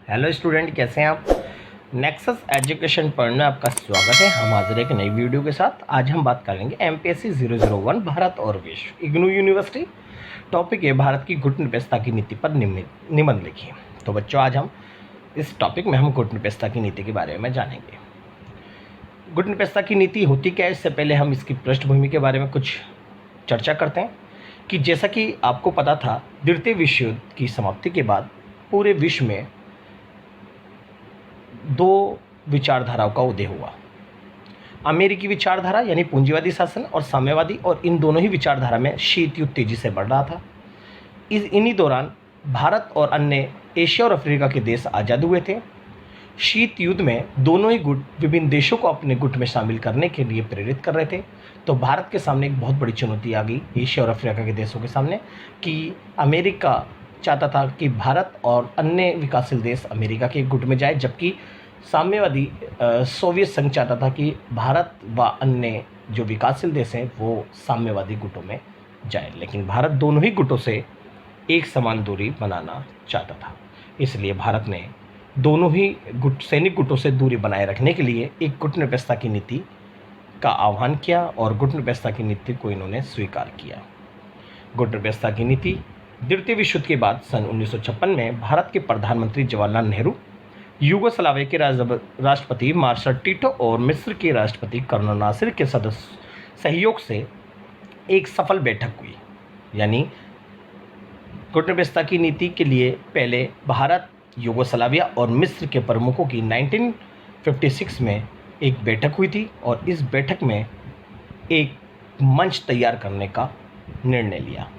Hello student, कैसे हैं आप। नेक्सस एजुकेशन पर में आपका स्वागत है। हम हाजिर एक नई वीडियो के साथ। आज हम बात करेंगे एमपीएससी 001 भारत और विश्व इग्नू यूनिवर्सिटी। टॉपिक है भारत की गुटनिरपेक्षता की नीति पर निबंध लिखिए। तो बच्चों, आज हम इस टॉपिक में हम गुटनिरपेक्षता की नीति के बारे में जानेंगे। गुटनिरपेक्षता की नीति होती क्या है, इससे पहले हम इसकी पृष्ठभूमि के बारे में कुछ चर्चा करते हैं कि जैसा कि आपको पता था, द्वितीय विश्व युद्ध की समाप्ति के बाद पूरे विश्व में दो विचारधाराओं का उदय हुआ। अमेरिकी विचारधारा यानी पूंजीवादी शासन और साम्यवादी, और इन दोनों ही विचारधारा में शीत युद्ध तेजी से बढ़ रहा था। इन्हीं दौरान भारत और अन्य एशिया और अफ्रीका के देश आज़ाद हुए थे। शीत युद्ध में दोनों ही गुट विभिन्न देशों को अपने गुट में शामिल करने के लिए प्रेरित कर रहे थे। तो भारत के सामने एक बहुत बड़ी चुनौती आ गई एशिया और अफ्रीका के देशों के सामने कि अमेरिका चाहता था कि भारत और अन्य विकासशील देश अमेरिका के गुट में जाए, जबकि साम्यवादी सोवियत संघ चाहता था कि भारत व अन्य जो विकासशील देश हैं वो साम्यवादी गुटों में जाए। लेकिन भारत दोनों ही गुटों से एक समान दूरी बनाना चाहता था। इसलिए भारत ने दोनों ही सैनिक गुटों से दूरी बनाए रखने के लिए एक गुटनिरपेक्षता की नीति का आह्वान किया और गुटनिरपेक्षता की नीति को इन्होंने स्वीकार किया। गुटनिरपेक्षता की नीति द्वितीय विश्व युद्ध के बाद सन 1956 में भारत के प्रधानमंत्री जवाहरलाल नेहरू, यूगोस्लाविया के राष्ट्रपति मार्शल टिटो और मिस्र के राष्ट्रपति कर्नल नासिर के सहयोग से एक सफल बैठक हुई। यानी गुटनिरपेक्षता की नीति के लिए पहले भारत, यूगोस्लाविया और मिस्र के प्रमुखों की 1956 में एक बैठक हुई थी और इस बैठक में एक मंच तैयार करने का निर्णय लिया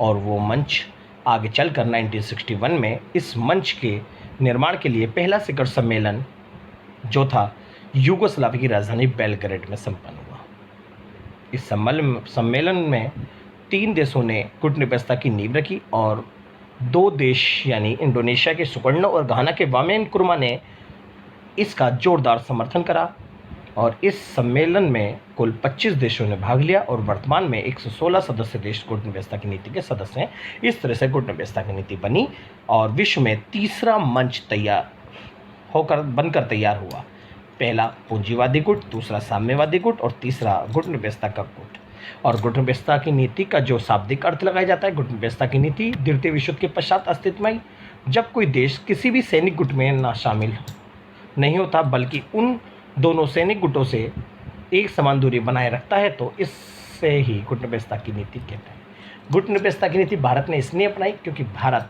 और वो मंच आगे चलकर 1961 में इस मंच के निर्माण के लिए पहला शिखर सम्मेलन जो था यूगोस्लाविया की राजधानी बेलग्रेड में संपन्न हुआ। इस सम्मेलन में 3 देशों ने गुटनिरपेक्षता की नींव रखी और 2 देश यानी इंडोनेशिया के सुकर्णो और घाना के वामेन नक्रुमा ने इसका जोरदार समर्थन करा। और इस सम्मेलन में कुल 25 देशों ने भाग लिया और वर्तमान में 116 सदस्य देश गुटनिरपेक्षता की नीति के सदस्य हैं। इस तरह से गुटनिरपेक्षता की नीति बनी और विश्व में तीसरा मंच बनकर तैयार हुआ। पहला पूंजीवादी गुट, दूसरा साम्यवादी गुट और तीसरा गुटनिरपेक्षता का गुट। और गुटनिरपेक्षता की नीति का जो शाब्दिक अर्थ लगाया जाता है, गुटनिरपेक्षता की नीति द्वितीय विश्व युद्ध के पश्चात अस्तित्व में आई, जब कोई देश किसी भी सैनिक गुट में ना शामिल नहीं होता बल्कि उन दोनों सैनिक गुटों से एक समान दूरी बनाए रखता है, तो इससे ही गुटनिरपेक्षता की नीति कहते हैं। गुटनिरपेक्षता की नीति भारत ने इसलिए अपनाई क्योंकि भारत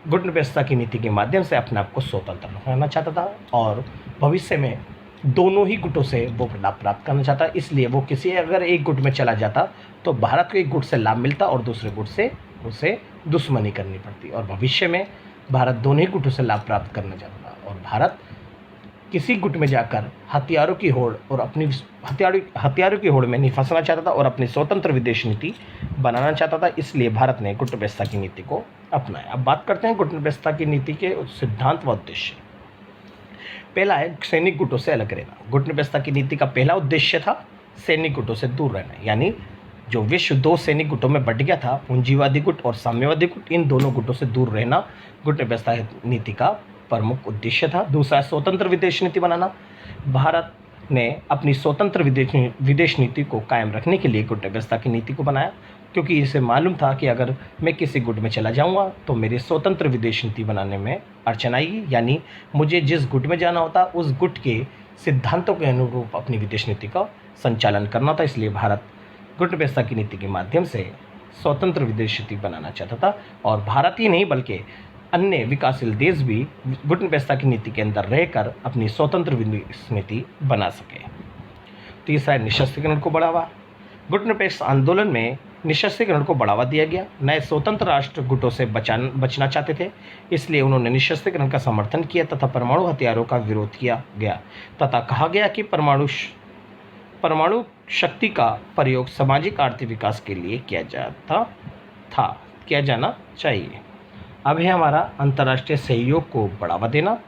गुटनिरपेक्षता की नीति के माध्यम से अपने आप को स्वतंत्र बनाना चाहता था और भविष्य में दोनों ही गुटों से वो लाभ प्राप्त करना चाहता। इसलिए वो अगर एक गुट में चला जाता तो भारत को एक गुट से लाभ मिलता और दूसरे गुट से उसे दुश्मनी करनी पड़ती, और भविष्य में भारत दोनों ही गुटों से लाभ प्राप्त करना चाहता था और भारत किसी गुट में जाकर हथियारों की होड़ और अपनी हथियारों की होड़ में नहीं फंसना चाहता था और अपनी स्वतंत्र विदेश नीति बनाना चाहता था। इसलिए भारत ने गुटनिरपेक्षता की नीति को अपनाया। अब बात करते हैं गुटनिरपेक्षता की नीति के सिद्धांत व उद्देश्य। पहला है सैनिक गुटों से अलग रहना। गुटनिरपेक्षता की नीति का पहला उद्देश्य था सैनिक गुटों से दूर रहना। यानी जो विश्व 2 सैनिक गुटों में बंट गया था, पूंजीवादी गुट और साम्यवादी गुट, इन दोनों गुटों से दूर रहना गुटनिरपेक्षता नीति का प्रमुख उद्देश्य था। दूसरा, स्वतंत्र विदेश नीति बनाना। भारत ने अपनी स्वतंत्र विदेश नीति को कायम रखने के लिए गुटनिरपेक्षता की नीति को बनाया, क्योंकि इसे मालूम था कि अगर मैं किसी गुट में चला जाऊंगा तो मेरी स्वतंत्र विदेश नीति बनाने में अड़चन आएगी। यानी मुझे जिस गुट में जाना होता उस गुट के सिद्धांतों के अनुरूप अपनी विदेश नीति का संचालन करना था। इसलिए भारत गुटनिरपेक्षता की नीति के माध्यम से स्वतंत्र विदेश नीति बनाना चाहता था और भारत ही नहीं बल्कि अन्य विकासशील देश भी गुटनिरपेक्षता की नीति के अंदर रहकर अपनी स्वतंत्र विदेश नीति बना सके। तीसरा है निशस्त्रीकरण को बढ़ावा। गुटनिरपेक्ष आंदोलन में निशस्त्रीकरण को बढ़ावा दिया गया। नए स्वतंत्र राष्ट्र गुटों से बचना चाहते थे, इसलिए उन्होंने निशस्त्रीकरण का समर्थन किया तथा परमाणु हथियारों का विरोध किया गया तथा कहा गया कि परमाणु शक्ति का प्रयोग सामाजिक आर्थिक विकास के लिए किया जाना चाहिए। अब है हमारा अंतर्राष्ट्रीय सहयोग को बढ़ावा देना।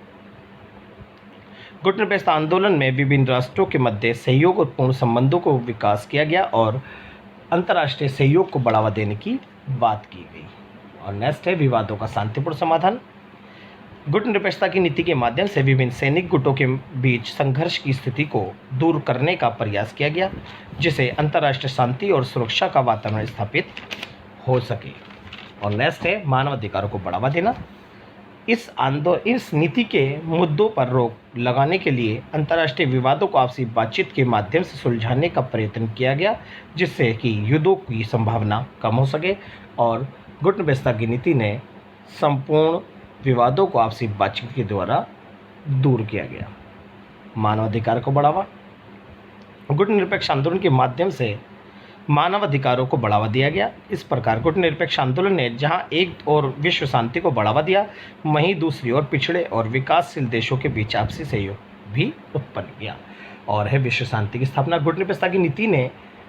गुटनिरपेक्षता आंदोलन में विभिन्न राष्ट्रों के मध्य सहयोग और पूर्ण संबंधों को विकास किया गया और अंतर्राष्ट्रीय सहयोग को बढ़ावा देने की बात की गई। और नेक्स्ट है विवादों का शांतिपूर्ण समाधान। गुटनिरपेक्षता की नीति के माध्यम से विभिन्न सैनिक गुटों के बीच संघर्ष की स्थिति को दूर करने का प्रयास किया गया, जिससे अंतर्राष्ट्रीय शांति और सुरक्षा का वातावरण स्थापित हो सके। और नेक्स्ट है मानव अधिकारों को बढ़ावा देना। इस नीति के मुद्दों पर रोक लगाने के लिए अंतर्राष्ट्रीय विवादों को आपसी बातचीत के माध्यम से सुलझाने का प्रयत्न किया गया, जिससे कि युद्धों की संभावना कम हो सके। और गुटनिरपेक्षता की नीति ने संपूर्ण विवादों को आपसी बातचीत के द्वारा दूर किया गया। मानवाधिकार को बढ़ावा। गुटनिरपेक्ष आंदोलन के माध्यम से मानवाधिकारों को बढ़ावा दिया गया। इस प्रकार गुटनिरपेक्ष आंदोलन ने जहां एक और विश्व शांति को बढ़ावा दिया, वहीं दूसरी ओर पिछड़े और विकासशील देशों के बीच आपसी सहयोग भी उत्पन्न किया। और है विश्व शांति की स्थापना। गुटनिरपेक्षता की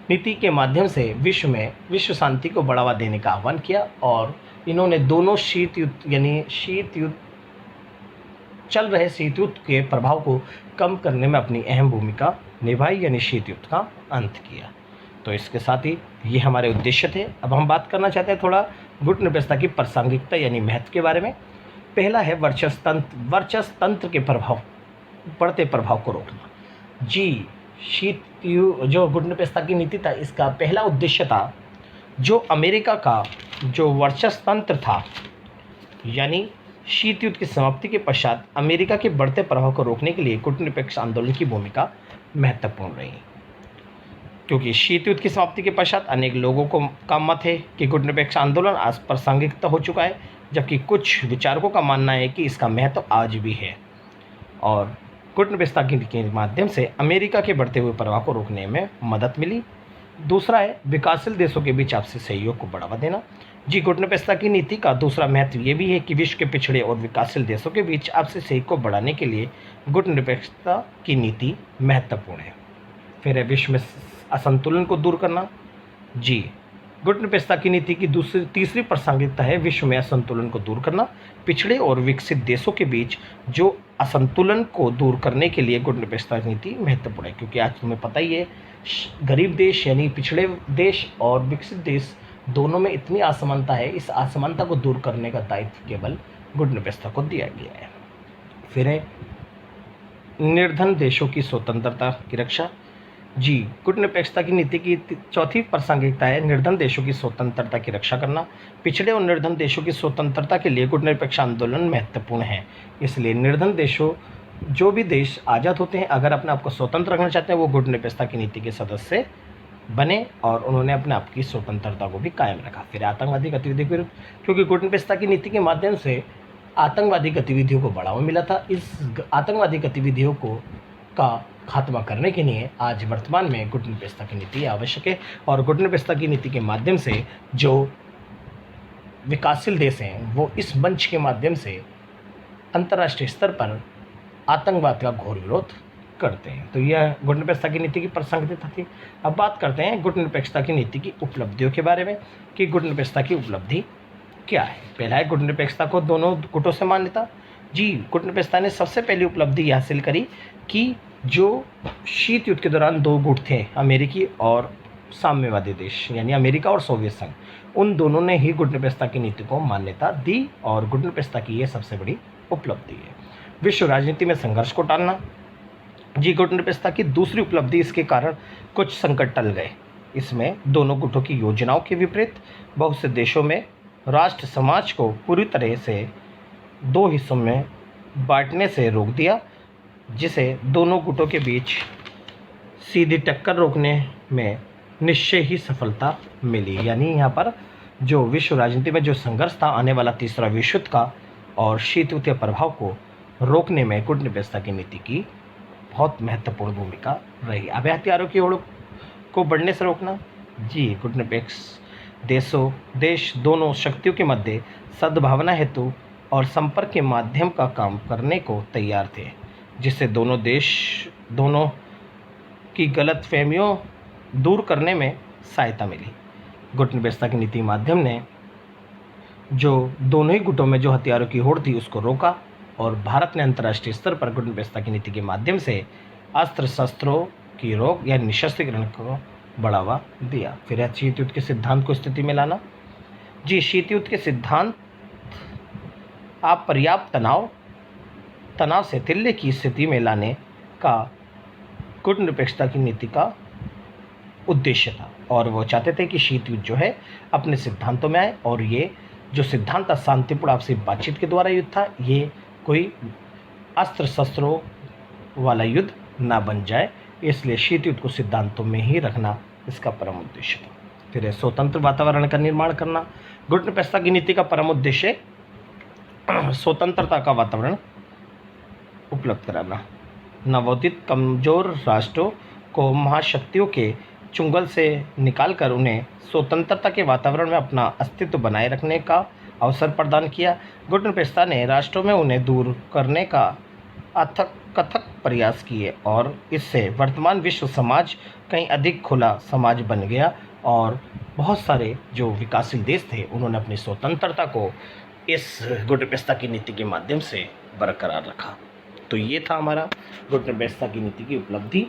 नीति के माध्यम से विश्व में विश्व शांति को बढ़ावा देने का आह्वान किया, और इन्होंने दोनों शीत युद्ध चल रहे शीत युद्ध के प्रभाव को कम करने में अपनी अहम भूमिका निभाई, यानी शीत युद्ध का अंत किया। तो इसके साथ ही ये हमारे उद्देश्य थे। अब हम बात करना चाहते हैं थोड़ा गुटनिरपेक्षता की प्रासंगिकता यानी महत्व के बारे में। पहला है वर्चस्व तंत्र के बढ़ते प्रभाव को रोकना। जी, जो गुटनिरपेक्षता की नीति था, इसका पहला उद्देश्य था जो अमेरिका का जो वर्चस्व तंत्र था, यानी शीत युद्ध की समाप्ति के पश्चात अमेरिका के बढ़ते प्रभाव को रोकने के लिए गुटनिरपेक्ष आंदोलन की भूमिका महत्वपूर्ण रही। क्योंकि शीत युद्ध की समाप्ति के पश्चात अनेक लोगों का मत है कि गुटनिरपेक्ष आंदोलन आज प्रासंगिकता हो चुका है, जबकि कुछ विचारकों का मानना है कि इसका महत्व आज भी है। और गुटनिरपेक्षता के माध्यम से अमेरिका के बढ़ते हुए प्रभाव को रोकने में मदद मिली। दूसरा है विकासशील देशों के बीच आपसी सहयोग को बढ़ावा देना। जी, गुटनिरपेक्षता की नीति का दूसरा महत्व ये भी है कि विश्व के पिछड़े और विकासशील देशों के बीच आपसी सहयोग को बढ़ाने के लिए गुटनिरपेक्षता की नीति महत्वपूर्ण है। फिर है विश्व में असंतुलन को दूर करना। जी, गुटनिरपेक्षता की नीति की तीसरी प्रासंगिकता है विश्व में असंतुलन को दूर करना। पिछड़े और विकसित देशों के बीच जो असंतुलन को दूर करने के लिए गुटनिरपेक्षता की नीति महत्वपूर्ण है, क्योंकि आज तुम्हें पता ही है गरीब देश यानी पिछड़े देश और विकसित देश दोनों में इतनी असमानता है। इस असमानता को दूर करने का दायित्व केवल गुटनिरपेक्षता को दिया गया है। फिर है निर्धन देशों की स्वतंत्रता की रक्षा। जी, गुटनिरपेक्षता की नीति की चौथी प्रासंगिकता है निर्धन देशों की स्वतंत्रता की रक्षा करना। पिछड़े और निर्धन देशों की स्वतंत्रता के लिए गुटनिरपेक्ष आंदोलन महत्वपूर्ण है। इसलिए निर्धन देशों, जो भी देश आज़ाद होते हैं, अगर अपने आप को स्वतंत्र रखना चाहते हैं, वो गुटनिरपेक्षता की नीति के सदस्य बने, और उन्होंने अपने आप की स्वतंत्रता को भी कायम रखा। फिर आतंकवादी गतिविधियों के विरुद्ध, क्योंकि गुटनिरपेक्षता की नीति के माध्यम से आतंकवादी गतिविधियों को बढ़ावा मिला था। इस आतंकवादी गतिविधियों का खात्मा करने के लिए आज वर्तमान में गुटनिरपेक्षता की नीति आवश्यक है। और गुटनिरपेक्षता की नीति के माध्यम से जो विकासशील देश हैं, वो इस मंच के माध्यम से अंतर्राष्ट्रीय स्तर पर आतंकवाद का घोर विरोध करते हैं। तो यह गुटनिरपेक्षता की नीति की प्रासंगिकता थी। अब बात करते हैं गुटनिरपेक्षता की नीति की उपलब्धियों के बारे में कि गुटनिरपेक्षता की उपलब्धि क्या है। पहला है गुटनिरपेक्षता को दोनों गुटों से मान्यता। जी, गुटनिरपेक्षता ने सबसे पहली उपलब्धि हासिल करी कि जो शीत युद्ध के दौरान दो गुट थे, अमेरिकी और साम्यवादी देश यानी अमेरिका और सोवियत संघ, उन दोनों ने ही गुटनिरपेक्षता की नीति को मान्यता दी, और गुटनिरपेक्षता की ये सबसे बड़ी उपलब्धि है। विश्व राजनीति में संघर्ष को टालना। जी, गुटनिरपेक्षता की दूसरी उपलब्धि, इसके कारण कुछ संकट टल गए। इसमें दोनों गुटों की योजनाओं के विपरीत बहुत से देशों में राष्ट्र समाज को पूरी तरह से दो हिस्सों में बांटने से रोक दिया, जिसे दोनों गुटों के बीच सीधी टक्कर रोकने में निश्चय ही सफलता मिली। यानी यहाँ पर जो विश्व राजनीति में जो संघर्ष था आने वाला तीसरा विश्व युद्ध का, और शीत युद्ध के प्रभाव को रोकने में गुटनिरपेक्षता की नीति की बहुत महत्वपूर्ण भूमिका रही। अब हथियारों की होड़ को बढ़ने से रोकना। जी, गुटनिरपेक्ष देश दोनों शक्तियों के मध्य सद्भावना हेतु और संपर्क के माध्यम का काम करने को तैयार थे, जिससे दोनों की गलतफहमियों दूर करने में सहायता मिली। गुटनिरपेक्षता की नीति माध्यम ने जो दोनों ही गुटों में जो हथियारों की होड़ थी उसको रोका, और भारत ने अंतर्राष्ट्रीय स्तर पर गुटनिरपेक्षता की नीति के माध्यम से अस्त्र शस्त्रों की रोक या निशस्त्रीकरण को बढ़ावा दिया। फिर शीत युद्ध के सिद्धांत को स्थिति में लाना। जी, शीत युद्ध के सिद्धांत अपर्याप्त तनाव तनाव से तिल्य की स्थिति में लाने का गुटनिरपेक्षता की नीति का उद्देश्य था। और वो चाहते थे कि शीत युद्ध जो है अपने सिद्धांतों में आए, और ये जो सिद्धांत था शांतिपूर्ण आपसी बातचीत के द्वारा युद्ध था, ये कोई अस्त्र शस्त्रों वाला युद्ध ना बन जाए, इसलिए शीत युद्ध को सिद्धांतों में ही रखना इसका परम उद्देश्य था। फिर है स्वतंत्र वातावरण का निर्माण करना। गुटनिरपेक्षता की नीति का परम उद्देश्य स्वतंत्रता का वातावरण उपलब्ध कराना। नवोदित कमजोर राष्ट्रों को महाशक्तियों के चुंगल से निकालकर उन्हें स्वतंत्रता के वातावरण में अपना अस्तित्व बनाए रखने का अवसर प्रदान किया। गुटनिरपेक्षता ने राष्ट्रों में उन्हें दूर करने का अथक कथक प्रयास किए, और इससे वर्तमान विश्व समाज कहीं अधिक खुला समाज बन गया, और बहुत सारे जो विकासशील देश थे उन्होंने अपनी स्वतंत्रता को इस गुटनिरपेक्षता की नीति के माध्यम से बरकरार रखा। तो ये था हमारा गुटनिरपेक्षता की नीति की उपलब्धि,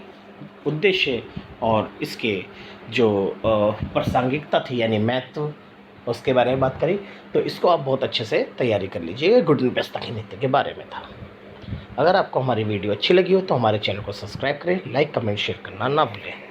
उद्देश्य और इसके जो प्रासंगिकता थी यानी महत्व, उसके बारे में बात करी। तो इसको आप बहुत अच्छे से तैयारी कर लीजिएगा, गुटनिरपेक्षता की नीति के बारे में था। अगर आपको हमारी वीडियो अच्छी लगी हो तो हमारे चैनल को सब्सक्राइब करें, लाइक कमेंट शेयर करना ना भूलें।